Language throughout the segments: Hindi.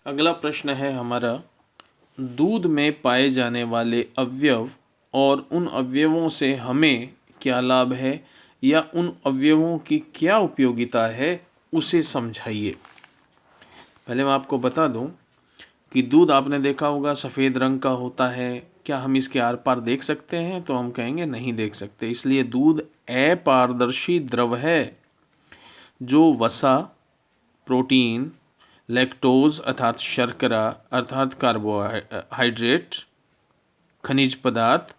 अगला प्रश्न है हमारा, दूध में पाए जाने वाले अवयव और उन अवयवों से हमें क्या लाभ है या उन अवयवों की क्या उपयोगिता है उसे समझाइए। पहले मैं आपको बता दूं कि दूध आपने देखा होगा सफ़ेद रंग का होता है। क्या हम इसके आर पार देख सकते हैं? तो हम कहेंगे नहीं देख सकते। इसलिए दूध अपारदर्शी द्रव है जो वसा, प्रोटीन, लैक्टोज अर्थात शर्करा अर्थात कार्बोहाइड्रेट, खनिज पदार्थ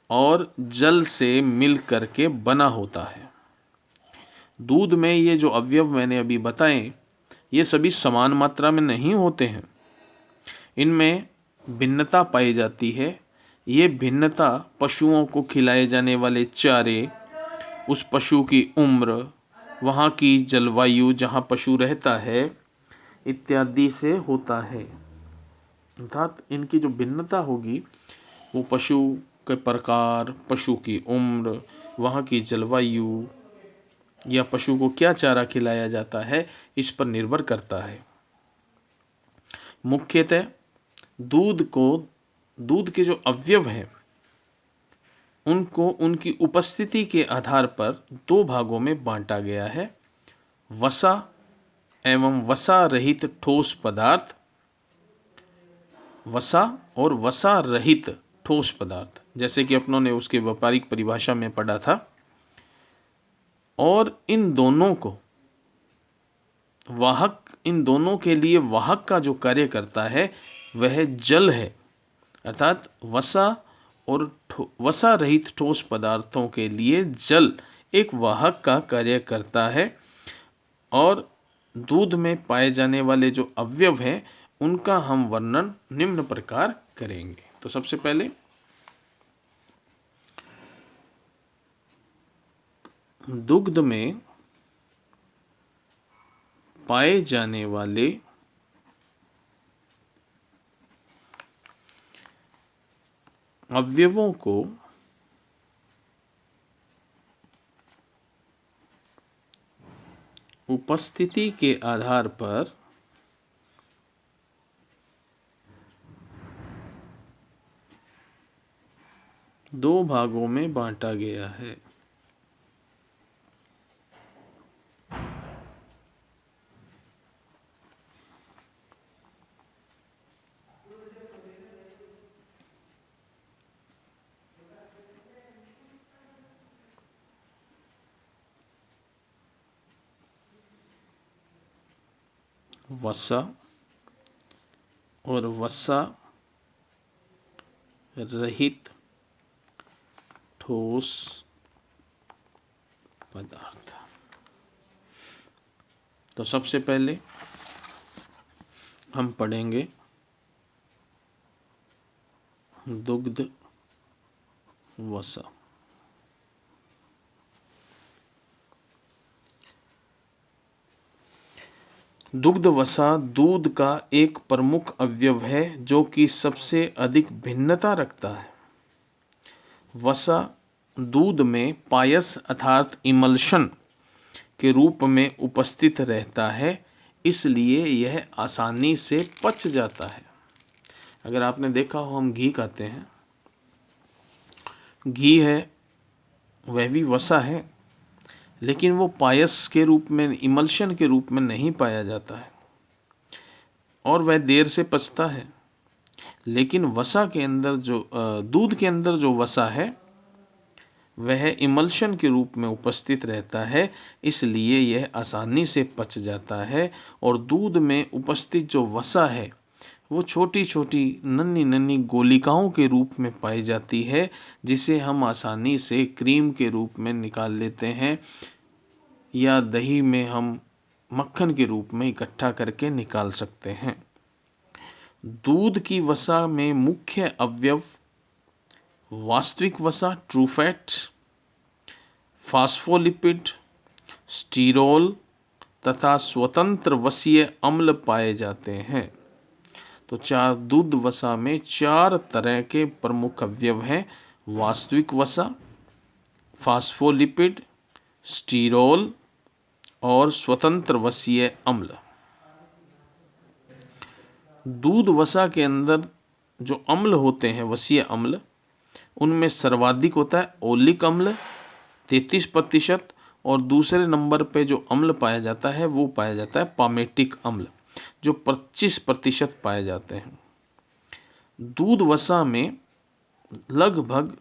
और जल से मिल करके बना होता है। दूध में ये जो अवयव मैंने अभी बताए ये सभी समान मात्रा में नहीं होते हैं, इनमें भिन्नता पाई जाती है। ये भिन्नता पशुओं को खिलाए जाने वाले चारे, उस पशु की उम्र, वहाँ की जलवायु जहाँ पशु रहता है इत्यादि से होता है। अर्थात इनकी जो भिन्नता होगी वो पशु के प्रकार, पशु की उम्र, वहाँ की जलवायु या पशु को क्या चारा खिलाया जाता है इस पर निर्भर करता है। मुख्यतः दूध के जो अवयव हैं उनको उनकी उपस्थिति के आधार पर दो भागों में बांटा गया है, वसा एवं वसा रहित ठोस पदार्थ, वसा और वसा रहित ठोस पदार्थ, जैसे कि अपनों ने उसके व्यापारिक परिभाषा में पढ़ा था। और इन दोनों के लिए वाहक का जो कार्य करता है वह जल है। अर्थात वसा और वसा रहित ठोस पदार्थों के लिए जल एक वाहक का कार्य करता है। और दूध में पाए जाने वाले जो अवयव हैं उनका हम वर्णन निम्न प्रकार करेंगे। तो सबसे पहले दुग्ध में पाए जाने वाले अवयवों को उपस्थिति के आधार पर दो भागों में बांटा गया है। वसा और वसा रहित ठोस पदार्थ। तो सबसे पहले हम पढ़ेंगे दुग्ध वसा। दुग्ध वसा दूध का एक प्रमुख अवयव है जो कि सबसे अधिक भिन्नता रखता है। वसा दूध में पायस अर्थात इमल्शन के रूप में उपस्थित रहता है, इसलिए यह आसानी से पच जाता है। अगर आपने देखा हो हम घी खाते हैं, घी है वह भी वसा है, लेकिन वो पायस के रूप में, इमल्शन के रूप में नहीं पाया जाता है और वह देर से पचता है। लेकिन वसा के अंदर जो दूध के अंदर जो वसा है वह इमल्शन के रूप में उपस्थित रहता है, इसलिए यह आसानी से पच जाता है। और दूध में उपस्थित जो वसा है वो छोटी छोटी नन्ही नन्ही गोलिकाओं के रूप में पाई जाती है, जिसे हम आसानी से क्रीम के रूप में निकाल लेते हैं या दही में हम मक्खन के रूप में इकट्ठा करके निकाल सकते हैं। दूध की वसा में मुख्य अवयव वास्तविक वसा ट्रू फैट, फास्फोलिपिड, स्टीरोल तथा स्वतंत्र वसीय अम्ल पाए जाते हैं। तो दूध वसा में 4 तरह के प्रमुख अवयव हैं, वास्तविक वसा, फास्फोलिपिड, स्टीरोल और स्वतंत्र वसीय अम्ल। दूध वसा के अंदर जो अम्ल होते हैं, वसीय अम्ल, उनमें सर्वाधिक होता है ओलिक अम्ल 33%, और दूसरे नंबर पे जो अम्ल पाया जाता है वो पाया जाता है पामेटिक अम्ल, जो 25% पाए जाते हैं। दूध वसा में लगभग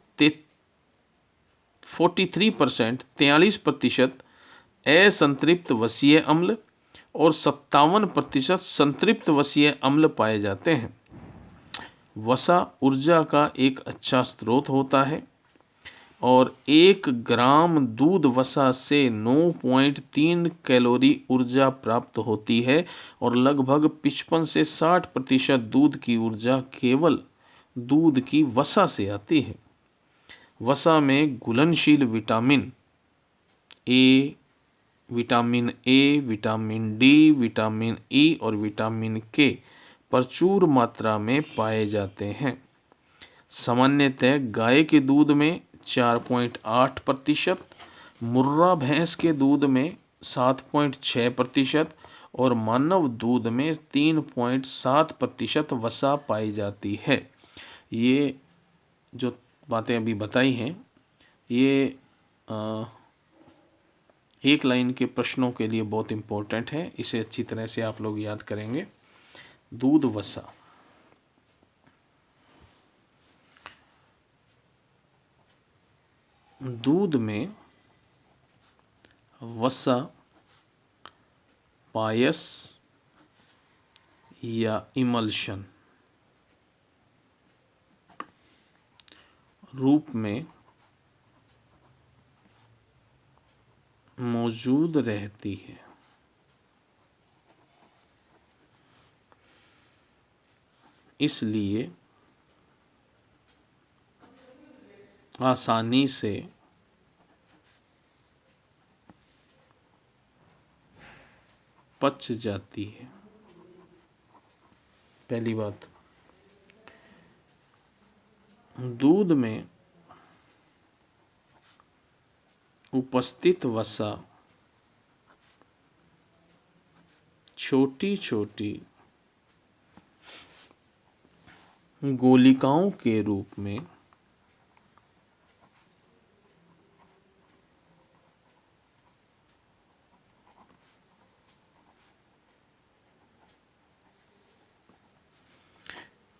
43% असंतृप्त वसीय अम्ल और 57% संतृप्त वसीय अम्ल पाए जाते हैं। वसा ऊर्जा का एक अच्छा स्रोत होता है और 1 ग्राम दूध वसा से 9.3 कैलोरी ऊर्जा प्राप्त होती है, और लगभग 55 से 60% दूध की ऊर्जा केवल दूध की वसा से आती है। वसा में घुलनशील vitamin A, vitamin A, vitamin D, vitamin E और विटामिन के प्रचुर मात्रा में पाए जाते हैं। सामान्यतः गाय के दूध में 4.8%, मुर्रा भैंस के दूध में 7.6% और मानव दूध में 3.7% वसा पाई जाती है। ये जो बातें अभी बताई हैं, ये एक लाइन के प्रश्नों के लिए बहुत इम्पोर्टेंट है। इसे अच्छी तरह से आप लोग याद करेंगे। दूध वसा, दूध में वसा पायस या इमल्शन रूप में मौजूद रहती है। इसलिए आसानी से पच जाती है। पहली बात, दूध में उपस्थित वसा छोटी छोटी गोलिकाओं के रूप में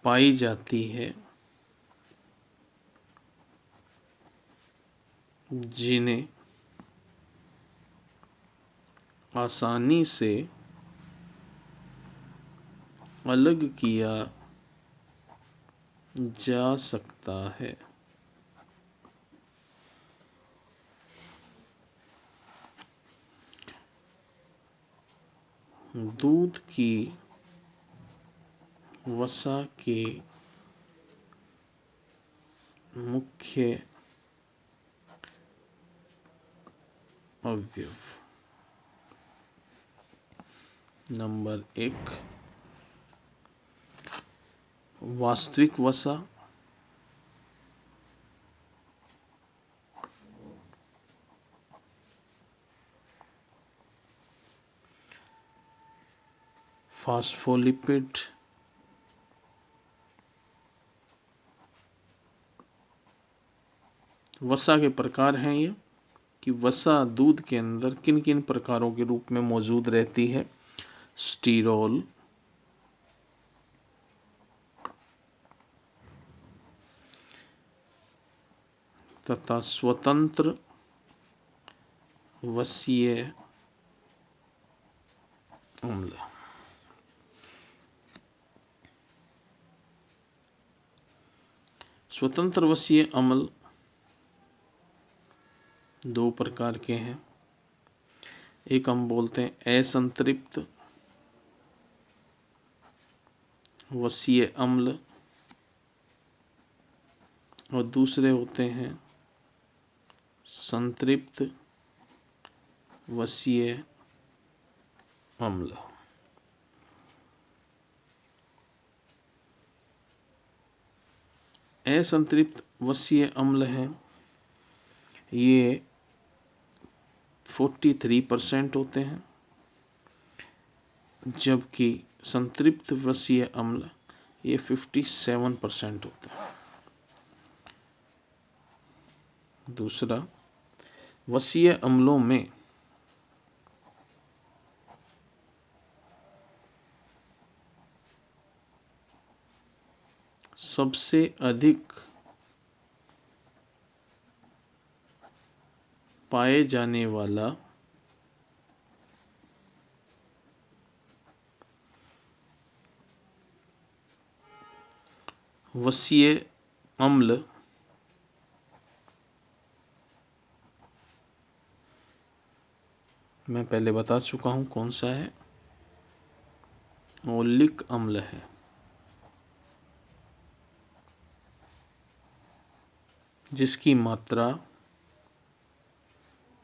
पाई जाती है, जिन्हें आसानी से अलग किया जा सकता है। दूध की वसा के मुख्य अवयव, नंबर 1 वास्तविक वसा, फास्फोलिपिड, वसा के प्रकार हैं ये, कि वसा दूध के अंदर किन किन प्रकारों के रूप में मौजूद रहती है। स्टीरोल, तथा स्वतंत्र वसीय अम्ल। स्वतंत्र वसीय अम्ल 2 प्रकार के हैं। एक हम बोलते हैं असंतृप्त वसीय अम्ल, और दूसरे होते हैं संतृप्त वसीय अम्ल। असंतृप्त वसीय अम्ल हैं, ये 43% होते हैं। जबकि संतृप्त वसीय अम्ल ये 57% होता है। दूसरा, वसीय अम्लों में सबसे अधिक पाए जाने वाला वसीय अम्ल मैं पहले बता चुका हूं कौन सा है, ओलिक अम्ल है। जिसकी मात्रा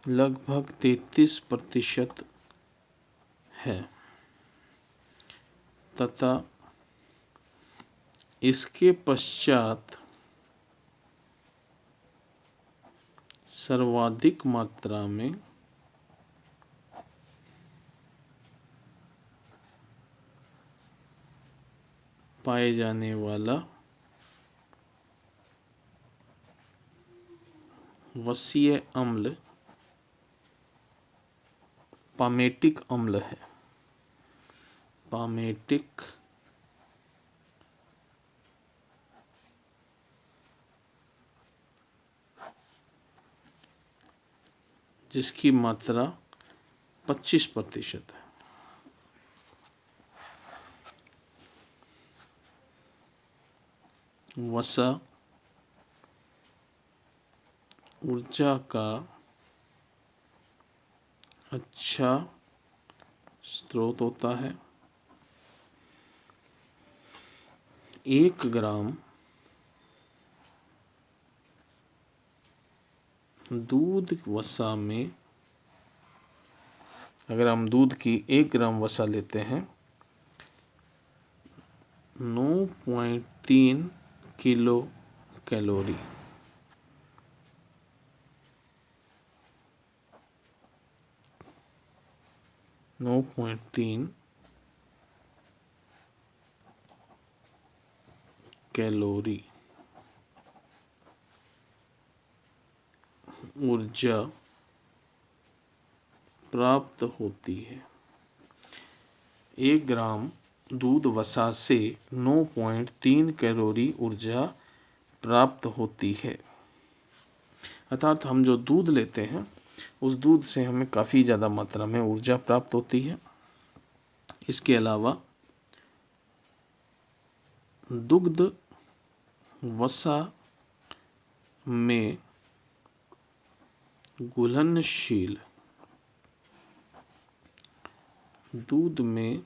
लगभग 33% है तथा इसके पश्चात सर्वाधिक मात्रा में पाए जाने वाला वसीय अम्ल पामेटिक अम्ल है। पामेटिक जिसकी मात्रा 25% है। वसा ऊर्जा का अच्छा स्रोत होता है। 1 ग्राम दूध वसा में, अगर हम दूध की 1 ग्राम वसा लेते हैं, 9.3 किलो कैलोरी। कैलोरी ऊर्जा प्राप्त होती है। 1 ग्राम दूध वसा से 9.3 कैलोरी ऊर्जा प्राप्त होती है। अर्थात हम जो दूध लेते हैं उस दूध से हमें काफ़ी ज़्यादा मात्रा में ऊर्जा प्राप्त होती है। इसके अलावा दुग्ध वसा में घुलनशील, दूध में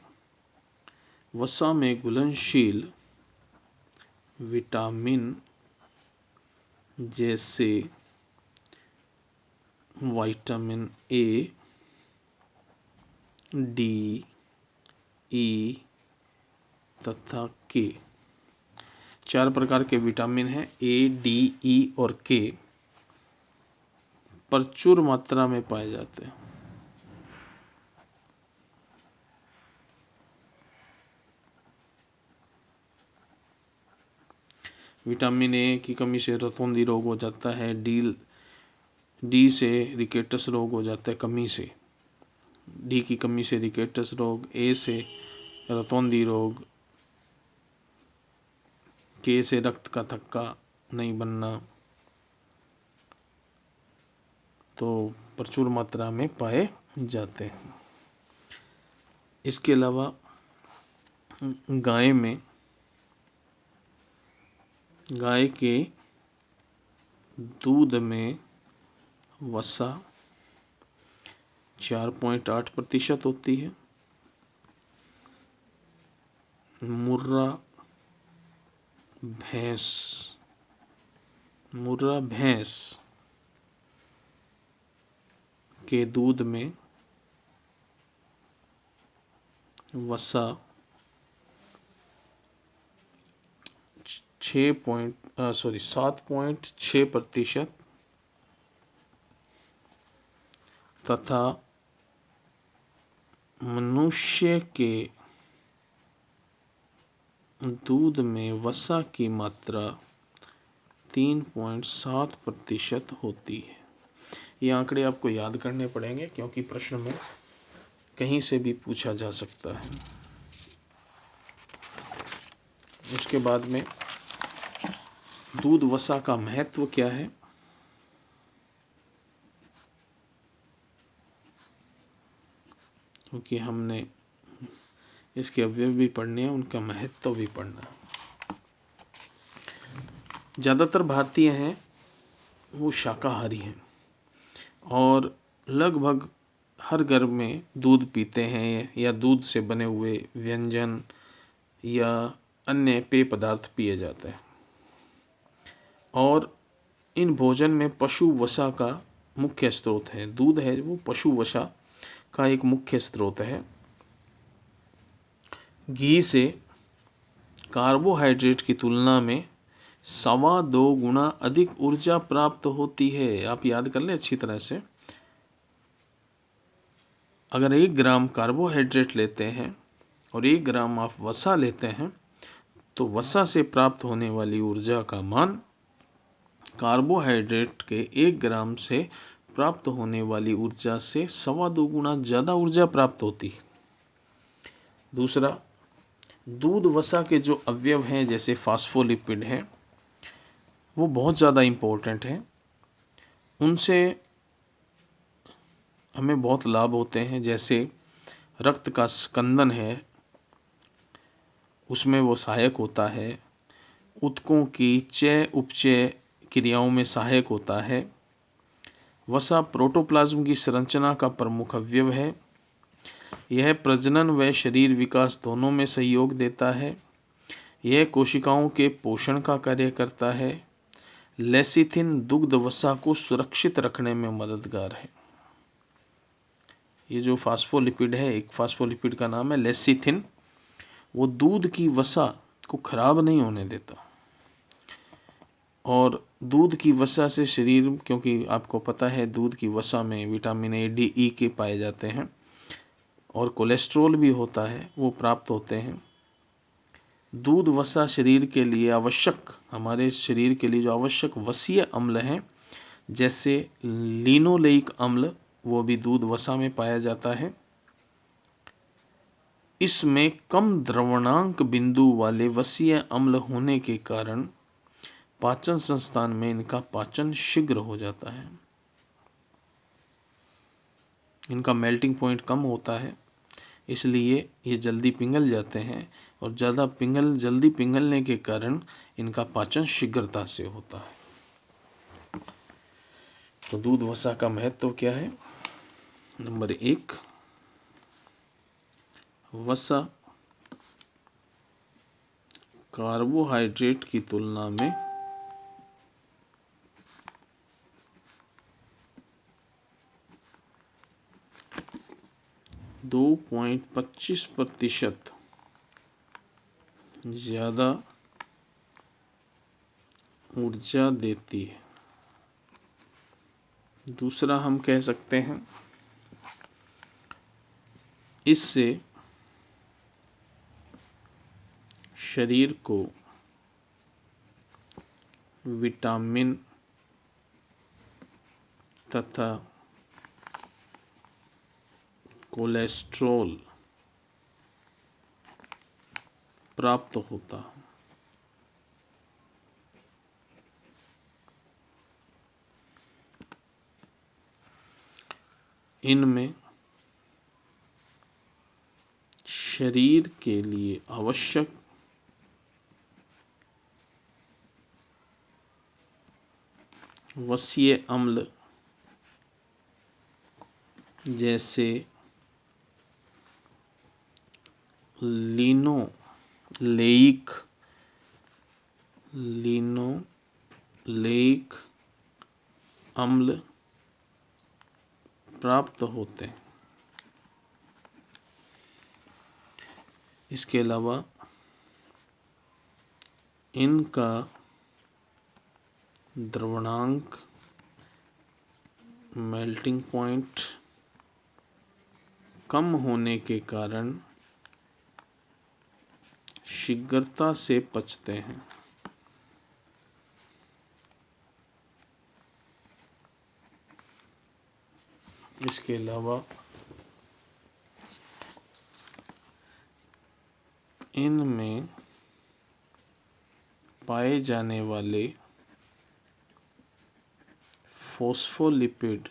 वसा में घुलनशील विटामिन जैसे विटामिन ए, डी, ई तथा के, 4 प्रकार के विटामिन हैं, ए, डी, ई और के, प्रचुर मात्रा में पाए जाते हैं। विटामिन ए की कमी से रतौंधी रोग हो जाता है। डी से रिकेटस रोग हो जाता है कमी से, डी की कमी से रिकेटस रोग, ए से रतौंधी रोग, के से रक्त का थक्का नहीं बनना, तो प्रचुर मात्रा में पाए जाते हैं। इसके अलावा गाय के दूध में वसा 4.8% होती है। मुर्रा भैंस के दूध में वसा 7.6% तथा मनुष्य के दूध में वसा की मात्रा 3.7% होती है। ये आंकड़े आपको याद करने पड़ेंगे क्योंकि प्रश्न में कहीं से भी पूछा जा सकता है। उसके बाद में दूध वसा का महत्व क्या है? क्योंकि हमने इसके अवयव भी पढ़ने हैं, उनका महत्व भी पढ़ना है। ज़्यादातर भारतीय हैं वो शाकाहारी हैं और लगभग हर घर में दूध पीते हैं या दूध से बने हुए व्यंजन या अन्य पेय पदार्थ पिए जाते हैं और इन भोजन में पशु वसा का मुख्य स्रोत है। दूध है वो पशु वसा का एक मुख्य स्रोत है। घी से कार्बोहाइड्रेट की तुलना में 2.25 गुना अधिक ऊर्जा प्राप्त होती है। आप याद कर लें अच्छी तरह से, अगर 1 ग्राम कार्बोहाइड्रेट लेते हैं और 1 ग्राम आप वसा लेते हैं तो वसा से प्राप्त होने वाली ऊर्जा का मान कार्बोहाइड्रेट के 1 ग्राम से प्राप्त होने वाली ऊर्जा से 2.25 गुना ज़्यादा ऊर्जा प्राप्त होती है। दूसरा, दूध वसा के जो अवयव हैं जैसे फास्फोलिपिड हैं वो बहुत ज़्यादा इम्पोर्टेंट हैं। उनसे हमें बहुत लाभ होते हैं। जैसे रक्त का स्कंदन है उसमें वो सहायक होता है। ऊतकों की चय उपचय क्रियाओं में सहायक होता है। वसा प्रोटोप्लाज्म की संरचना का प्रमुख अवयव है। यह प्रजनन व शरीर विकास दोनों में सहयोग देता है। यह कोशिकाओं के पोषण का कार्य करता है। लेसिथिन दुग्ध वसा को सुरक्षित रखने में मददगार है। ये जो फास्फोलिपिड है, एक फास्फोलिपिड का नाम है लेसिथिन, वो दूध की वसा को खराब नहीं होने देता और दूध की वसा से शरीर, क्योंकि आपको पता है दूध की वसा में विटामिन ए, डी, ई के पाए जाते हैं और कोलेस्ट्रॉल भी होता है, वो प्राप्त होते हैं। दूध वसा शरीर के लिए आवश्यक, हमारे शरीर के लिए जो आवश्यक वसीय अम्ल हैं जैसे लिनोलेइक अम्ल, वो भी दूध वसा में पाया जाता है। इसमें कम द्रवणांक बिंदु वाले वसीय अम्ल होने के कारण पाचन संस्थान में इनका पाचन शीघ्र हो जाता है। इनका मेल्टिंग पॉइंट कम होता है, इसलिए ये जल्दी पिघल जाते हैं और जल्दी पिघलने के कारण इनका पाचन शीघ्रता से होता है। तो दूध वसा का महत्व क्या है? नंबर 1, वसा कार्बोहाइड्रेट की तुलना में दो 2.25% ज़्यादा ऊर्जा देती है। दूसरा, हम कह सकते हैं इससे शरीर को विटामिन तथा कोलेस्ट्रॉल प्राप्त होता है। इनमें शरीर के लिए आवश्यक वसीय अम्ल जैसे लिनोलेइक अम्ल प्राप्त होते हैं। इसके अलावा इनका द्रवणांक, मेल्टिंग पॉइंट कम होने के कारण शीघ्रता से पचते हैं। इसके अलावा इनमें पाए जाने वाले फोस्फोलिपिड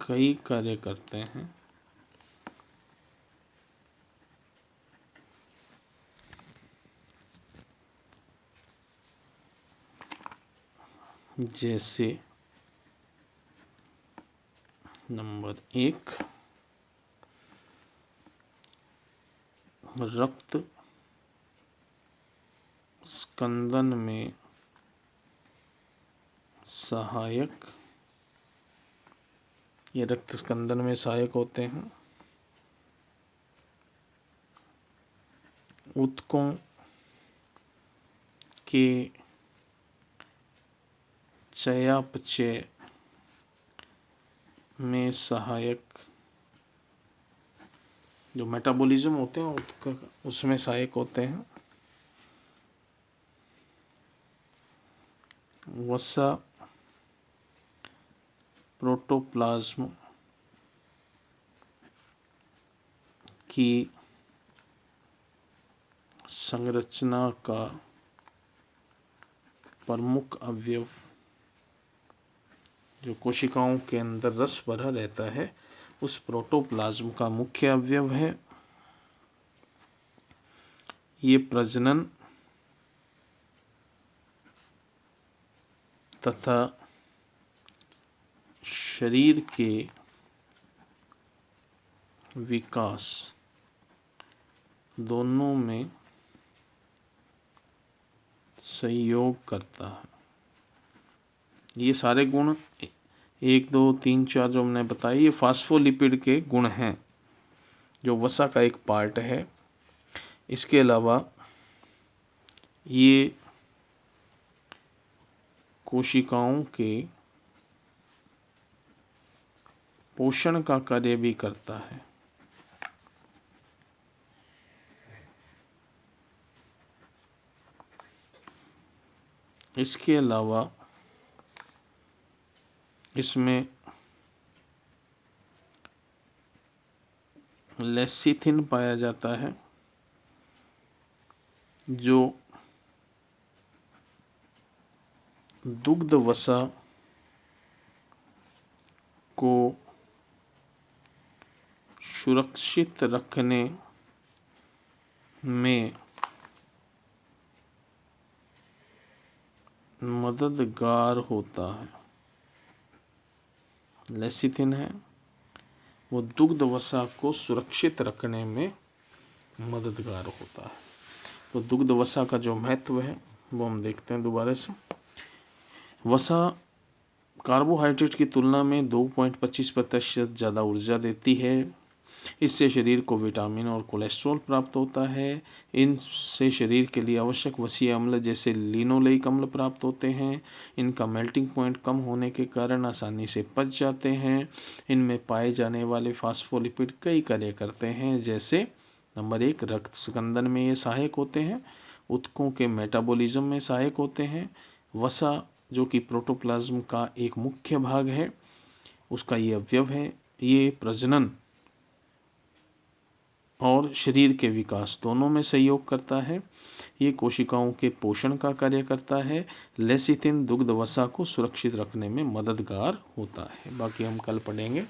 कई कार्य करते हैं। जैसे नंबर 1, रक्त स्कंदन में सहायक, ये रक्त स्कंदन में सहायक होते हैं। ऊतकों के चयापचय में सहायक, जो मेटाबॉलिज्म होते हैं उसमें सहायक होते हैं। वसा प्रोटोप्लाज्म की संरचना का प्रमुख अवयव, जो कोशिकाओं के अंदर रस भरा रहता है उस प्रोटोप्लाज्म का मुख्य अवयव है। ये प्रजनन तथा शरीर के विकास दोनों में सहयोग करता है। ये सारे गुण 1, 2, 3, 4 जो हमने बताए ये फास्फोलिपिड के गुण हैं, जो वसा का एक पार्ट है। इसके अलावा ये कोशिकाओं के पोषण का कार्य भी करता है। इसके अलावा इसमें लेसिथिन पाया जाता है, जो दुग्ध वसा को सुरक्षित रखने में मददगार होता है। लेसिथिन है वो दुग्ध वसा को सुरक्षित रखने में मददगार होता है। तो दुग्ध वसा का जो महत्व है वो हम देखते हैं दोबारा से। वसा कार्बोहाइड्रेट की तुलना में 2.25% ज़्यादा ऊर्जा देती है। इससे शरीर को विटामिन और कोलेस्ट्रॉल प्राप्त होता है। इनसे शरीर के लिए आवश्यक वसीय अम्ल जैसे लिनोलेइक अम्ल प्राप्त होते हैं। इनका मेल्टिंग पॉइंट कम होने के कारण आसानी से पच जाते हैं। इनमें पाए जाने वाले फास्फोलिपिड कई कार्य करते हैं, जैसे नंबर 1, रक्त स्कंदन में ये सहायक होते हैं। ऊतकों के मेटाबॉलिज्म में सहायक होते हैं। वसा जो कि प्रोटोप्लाज्म का एक मुख्य भाग है, उसका ये अवयव है। ये प्रजनन और शरीर के विकास दोनों में सहयोग करता है। ये कोशिकाओं के पोषण का कार्य करता है। लेसिथिन दुग्ध वसा को सुरक्षित रखने में मददगार होता है। बाकी हम कल पढ़ेंगे।